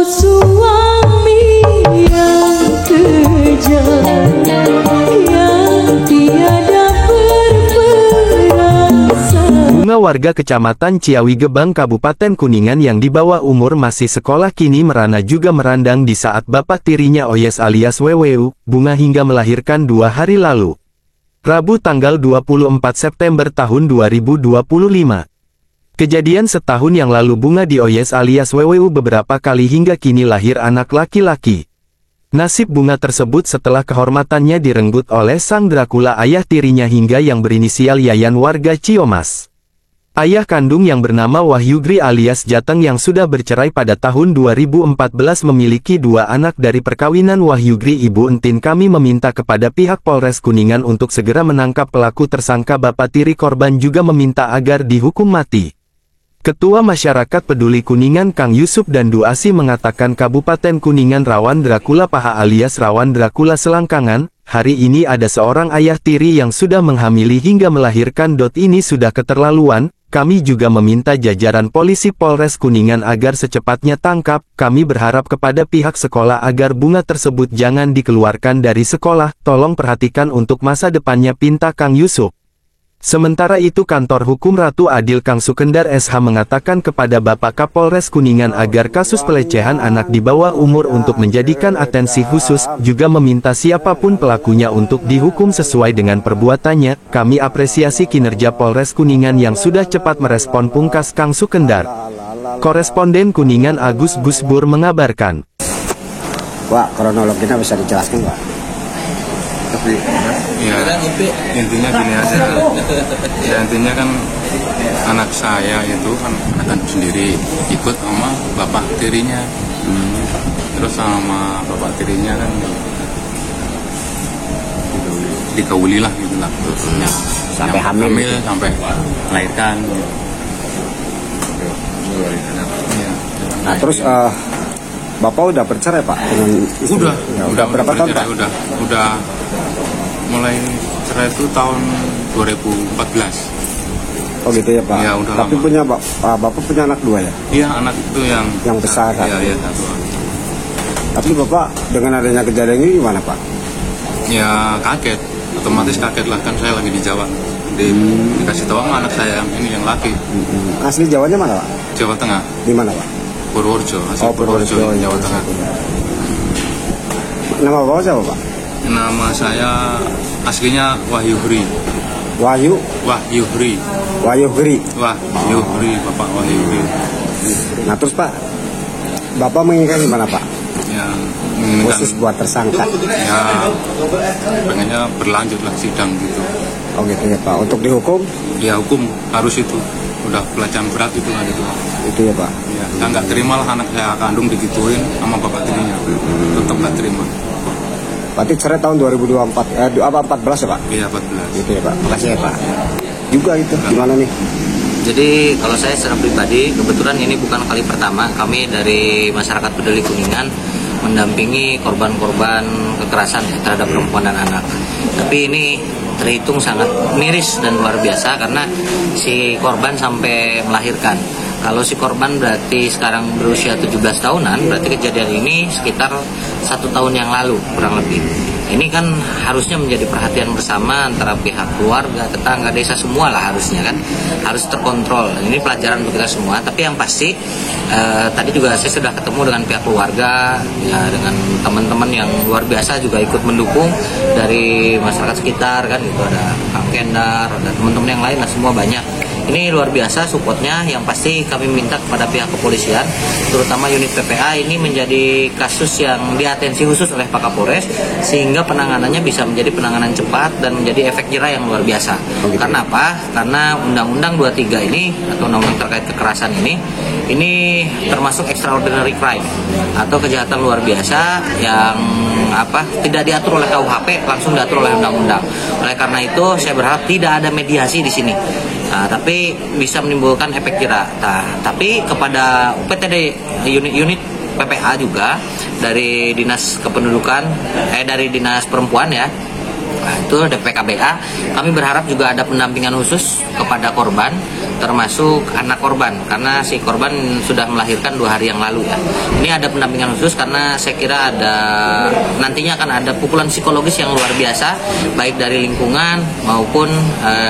suami yang kejam, yang tiada berperasaan. Bunga warga Kecamatan Ciawi Gebang Kabupaten Kuningan yang di bawah umur masih sekolah kini merana juga merandang di saat bapak tirinya Oyes alias WWU, Bunga hingga melahirkan 2 hari lalu. Rabu tanggal 24 September tahun 2025. Kejadian setahun yang lalu Bunga di Oyes alias WWU beberapa kali hingga kini lahir anak laki-laki. Nasib Bunga tersebut setelah kehormatannya direnggut oleh sang Dracula ayah tirinya hingga yang berinisial Yayan warga Ciomas. Ayah kandung yang bernama Wahyugri alias Jateng yang sudah bercerai pada tahun 2014 memiliki 2 anak dari perkawinan Wahyugri Ibu Entin. Kami meminta kepada pihak Polres Kuningan untuk segera menangkap pelaku tersangka bapak tiri korban juga meminta agar dihukum mati. Ketua Masyarakat Peduli Kuningan Kang Yusuf dan Duasi mengatakan Kabupaten Kuningan rawan Dracula paha alias rawan Dracula selangkangan. Hari ini ada seorang ayah tiri yang sudah menghamili hingga melahirkan. Ini sudah keterlaluan. Kami juga meminta jajaran polisi Polres Kuningan agar secepatnya tangkap. Kami berharap kepada pihak sekolah agar Bunga tersebut jangan dikeluarkan dari sekolah. Tolong perhatikan untuk masa depannya, pinta Kang Yusuf. Sementara itu Kantor Hukum Ratu Adil Kang Sukendar SH mengatakan kepada Bapak Kapolres Kuningan agar kasus pelecehan anak di bawah umur untuk menjadikan atensi khusus, juga meminta siapapun pelakunya untuk dihukum sesuai dengan perbuatannya. Kami apresiasi kinerja Polres Kuningan yang sudah cepat merespon, pungkas Kang Sukendar. Koresponden Kuningan Agus Gusbur mengabarkan. Pak, kronologinya bisa dijelaskan Pak? Tapi ya intinya gini aja, ya intinya kan anak saya itu kan akan sendiri ikut sama bapak tirinya, terus sama bapak tirinya kan dikawuli lah gitu lah, Sampai hamil sampai melahirkan. Nah terus Bapak udah bercerai Pak dengan istri? Udah berapa tahun Pak? Udah mulai cerai itu tahun 2014. Oh gitu ya Pak? Ya, udah Tapi lama. punya Bapak punya anak 2 ya? Iya, anak itu yang besar kan? Iya, satu. Tapi Bapak dengan adanya kejadian ini gimana Pak? Ya kaget, otomatis kaget lah, kan saya lagi di Jawa. Dikasih tahu sama anak saya yang laki. Asli Jawanya mana Pak? Jawa Tengah. Di mana Pak? Purworejo, asli Purworejo, Jawa Tengah. Nama Bapak siapa Pak? Nama saya aslinya Wahyugri. Wahyugri, Bapak Wahyugri. Nah terus Pak, Bapak menginginkan gimana Pak? Ya, Khusus buat tersangka? Ya, pengennya berlanjut lah sidang gitu. Oh gitu ya Pak, untuk dihukum? Dia hukum harus itu, udah pelecehan berat itu kan itu. Itu ya Pak? Ya, saya nggak terima lah anak saya kandung digituin sama bapak tirinya, tetap nggak terima. Berarti cerai tahun 2024, 14 ya Pak? Iya 14. Gitu ya Pak, makasih ya Pak. Juga itu, gimana nih? Jadi kalau saya secara pribadi, kebetulan ini bukan kali pertama kami dari Masyarakat Peduli Kuningan mendampingi korban-korban kekerasan terhadap perempuan dan anak. Tapi ini terhitung sangat miris dan luar biasa karena si korban sampai melahirkan. Kalau si korban berarti sekarang berusia 17 tahunan, berarti kejadian ini sekitar 1 tahun yang lalu kurang lebih. Ini kan harusnya menjadi perhatian bersama antara pihak keluarga, tetangga, desa, semua lah harusnya kan. Harus terkontrol. Ini pelajaran untuk kita semua. Tapi yang pasti tadi juga saya sudah ketemu dengan pihak keluarga, ya, dengan teman-teman yang luar biasa juga ikut mendukung dari masyarakat sekitar kan, gitu ada Kang Kendar, ada teman-teman yang lain lah, semua banyak. Ini luar biasa supportnya. Yang pasti kami minta kepada pihak kepolisian, terutama unit PPA, ini menjadi kasus yang diatensi khusus oleh Pak Kapolres, sehingga penanganannya bisa menjadi penanganan cepat dan menjadi efek jerah yang luar biasa. Karena apa? Karena Undang-Undang 23 ini atau undang-undang terkait kekerasan ini termasuk extraordinary crime atau kejahatan luar biasa yang tidak diatur oleh KUHP, langsung diatur oleh undang-undang. Oleh karena itu saya berharap tidak ada mediasi di sini. Tapi bisa menimbulkan efek jerah. Tapi kepada UPTD unit PPA juga dari Dinas Kependudukan, dari Dinas Perempuan ya, Nah, itu DPKBA. Kami berharap juga ada pendampingan khusus kepada korban, termasuk anak korban, karena si korban sudah melahirkan 2 hari yang lalu ya. Ini ada pendampingan khusus karena saya kira nantinya akan ada pukulan psikologis yang luar biasa, baik dari lingkungan maupun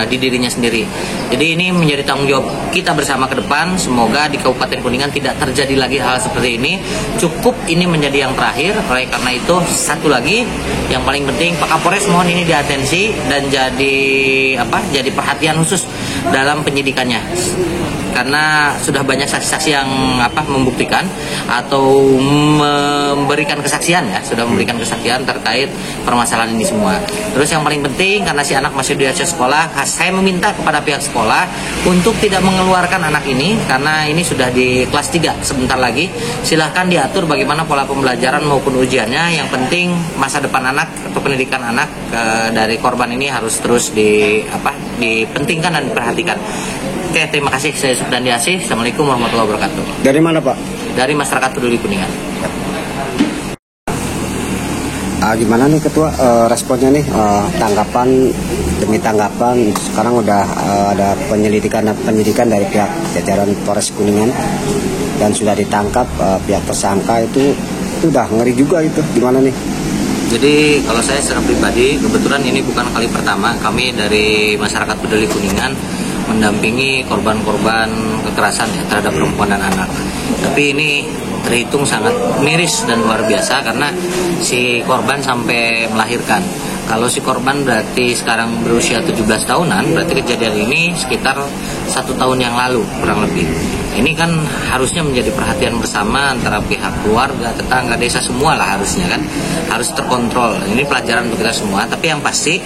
di dirinya sendiri. Jadi ini menjadi tanggung jawab kita bersama ke depan. Semoga di Kabupaten Kuningan tidak terjadi lagi hal seperti ini. Cukup ini menjadi yang terakhir. Oleh karena itu, satu lagi yang paling penting, Pak Kapolres mohon ini diatensi dan jadi perhatian khusus dalam penyidikannya, karena sudah banyak saksi-saksi yang membuktikan atau memberikan kesaksian ya, sudah memberikan kesaksian terkait permasalahan ini semua. Terus yang paling penting, karena si anak masih di usia sekolah, saya meminta kepada pihak sekolah untuk tidak mengeluarkan anak ini, karena ini sudah di kelas 3 sebentar lagi. Silahkan diatur bagaimana pola pembelajaran maupun ujiannya. Yang penting masa depan anak atau pendidikan anak dari korban ini harus terus dipentingkan dan diperhatikan. Oke, terima kasih. Saya Subdandi Asih. Assalamualaikum warahmatullahi wabarakatuh. Dari mana Pak? Dari Masyarakat Peduli Kuningan. Gimana nih Ketua responnya nih, tanggapan demi tanggapan sekarang udah ada penyidikan dari pihak jajaran Polres Kuningan dan sudah ditangkap pihak tersangka itu udah ngeri juga itu, gimana nih? Jadi kalau saya secara pribadi, kebetulan ini bukan kali pertama kami dari Masyarakat Peduli Kuningan mendampingi korban-korban kekerasan terhadap perempuan dan anak. Tapi ini terhitung sangat miris dan luar biasa karena si korban sampai melahirkan. Kalau si korban berarti sekarang berusia 17 tahunan, berarti kejadian ini sekitar 1 tahun yang lalu kurang lebih. Ini kan harusnya menjadi perhatian bersama antara pihak keluarga, tetangga, desa, semua lah harusnya kan. Harus terkontrol. Ini pelajaran untuk kita semua. Tapi yang pasti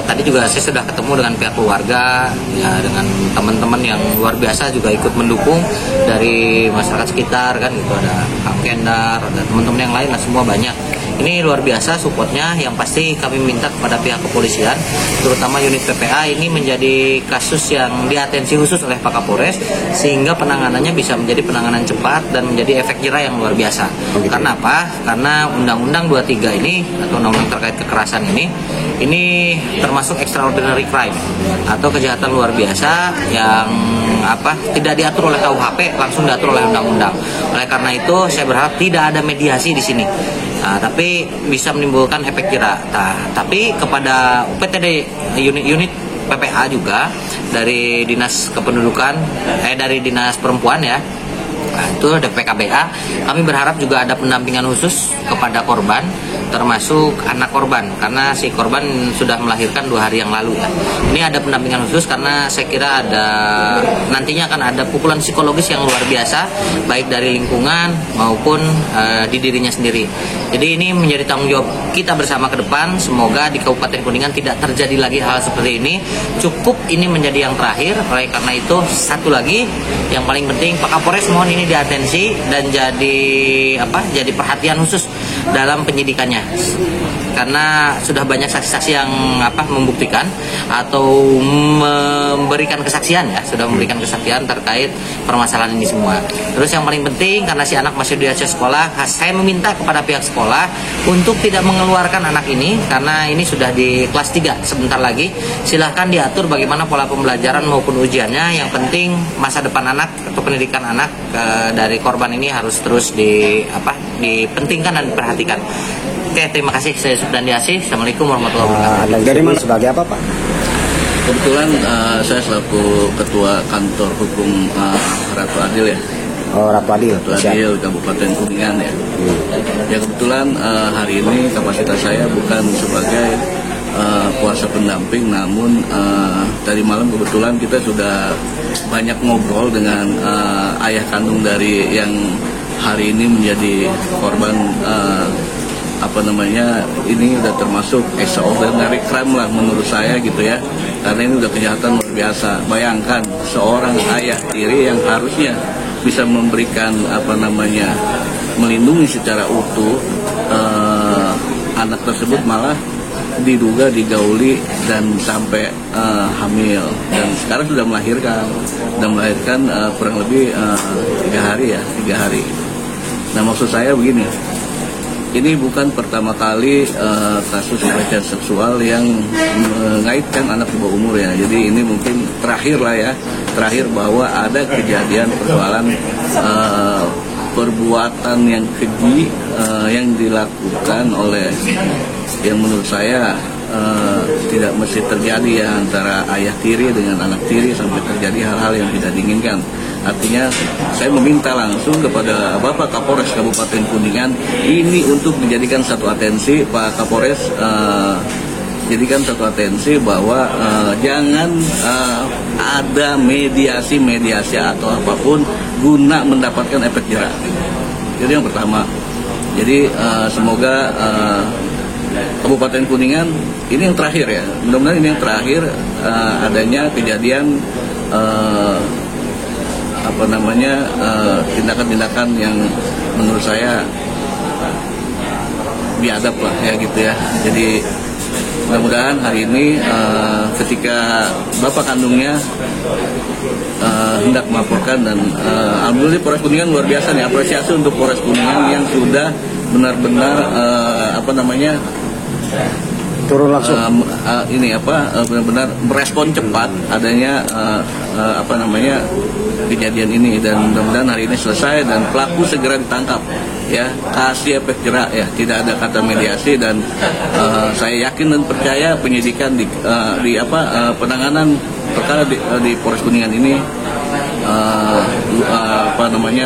tadi juga saya sudah ketemu dengan pihak keluarga, ya, dengan teman-teman yang luar biasa juga ikut mendukung dari masyarakat sekitar kan, gitu, ada Kang Kendar, ada teman-teman yang lain lah, semua banyak. Ini luar biasa supportnya. Yang pasti kami minta kepada pihak kepolisian, terutama unit PPA, ini menjadi kasus yang diatensi khusus oleh Pak Kapolres, sehingga penanganannya bisa menjadi penanganan cepat dan menjadi efek jera yang luar biasa. Karena apa? Karena Undang-Undang 23 ini atau undang-undang terkait kekerasan ini termasuk extraordinary crime atau kejahatan luar biasa yang tidak diatur oleh KUHP, langsung diatur oleh undang-undang. Oleh karena itu saya berharap tidak ada mediasi di sini. Tapi bisa menimbulkan efek jera. Tapi kepada UPTD unit PPA juga dari Dinas Kependudukan, dari Dinas Perempuan ya, itu DPKBA, kami berharap juga ada pendampingan khusus kepada korban, termasuk anak korban, karena si korban sudah melahirkan 2 hari yang lalu ya. Ini ada pendampingan khusus karena saya kira nantinya akan ada pukulan psikologis yang luar biasa, baik dari lingkungan maupun di dirinya sendiri. Jadi ini menjadi tanggung jawab kita bersama ke depan. Semoga di Kabupaten Kuningan tidak terjadi lagi hal seperti ini. Cukup ini menjadi yang terakhir. Oleh karena itu, satu lagi yang paling penting, Pak Kapolres mohon ini diatensi dan jadi perhatian khusus dalam penyidikannya, karena sudah banyak saksi-saksi yang membuktikan atau memberikan kesaksian ya, sudah memberikan kesaksian terkait permasalahan ini semua. Terus yang paling penting, karena si anak masih di usia sekolah, saya meminta kepada pihak sekolah untuk tidak mengeluarkan anak ini, karena ini sudah di kelas 3 sebentar lagi. Silahkan diatur bagaimana pola pembelajaran maupun ujiannya. Yang penting masa depan anak atau pendidikan anak dari korban ini harus terus dipentingkan dan diperhatikan. Oke, terima kasih. Saya Subdandi Asih. Assalamualaikum warahmatullahi wabarakatuh. Dari mana sebagai apa Pak? Kebetulan saya selaku Ketua Kantor Hukum Ratu Adil ya. Oh, Ratu Adil. Ratu Adil Kabupaten Kuningan ya. Ya kebetulan hari ini kapasitas saya bukan sebagai kuasa pendamping, namun tadi malam kebetulan kita sudah banyak ngobrol dengan ayah kandung dari yang hari ini menjadi korban ini udah termasuk extraordinary crime lah menurut saya gitu ya, karena ini udah kejahatan luar biasa. Bayangkan seorang ayah tiri yang harusnya bisa memberikan melindungi secara utuh anak tersebut malah diduga digauli dan sampai hamil, dan sekarang sudah melahirkan kurang lebih 3 hari. Nah maksud saya begini, ini bukan pertama kali kasus pelecehan seksual yang mengaitkan anak di bawah umur ya. Jadi ini mungkin terakhir lah ya, terakhir bahwa ada kejadian persoalan perbuatan yang keji yang dilakukan oleh yang menurut saya tidak mesti terjadi ya antara ayah tiri dengan anak tiri sampai terjadi hal-hal yang tidak diinginkan. Artinya saya meminta langsung kepada Bapak Kapolres Kabupaten Kuningan ini untuk dijadikan satu atensi, Pak Kapolres, jadikan satu atensi bahwa jangan ada mediasi atau apapun guna mendapatkan efek jerah. Jadi yang pertama, jadi semoga Kabupaten Kuningan ini yang terakhir ya, mudah-mudahan ini yang terakhir adanya kejadian tindakan-tindakan yang menurut saya biadab lah ya gitu ya. Jadi mudah-mudahan hari ini ketika bapak kandungnya hendak melaporkan dan alhamdulillah Polres Kuningan luar biasa nih, apresiasi untuk Polres Kuningan yang sudah benar-benar turun langsung benar-benar merespon cepat adanya kejadian ini, dan mudah-mudahan hari ini selesai dan pelaku segera ditangkap ya, kasih efek jerah ya, tidak ada kata mediasi. Dan saya yakin dan percaya penyidikan penanganan perkara di Polres Kuningan ini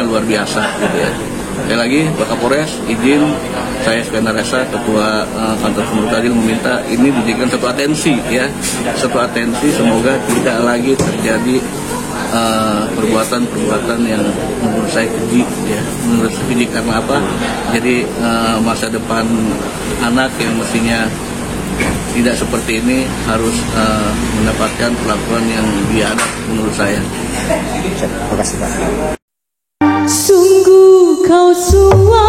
luar biasa gitu ya. Sekali lagi Pak Kapolres, izin saya Sukendar Esa, Ketua Kantor Pengurus Adil, meminta ini dijadikan satu atensi ya, satu atensi, semoga tidak lagi terjadi perbuatan-perbuatan yang menurut saya keji ya, menurut saya keji karena apa? Jadi masa depan anak yang mestinya tidak seperti ini harus mendapatkan perlakuan yang biadab menurut saya. Terima kasih Pak. Sungguh kau suami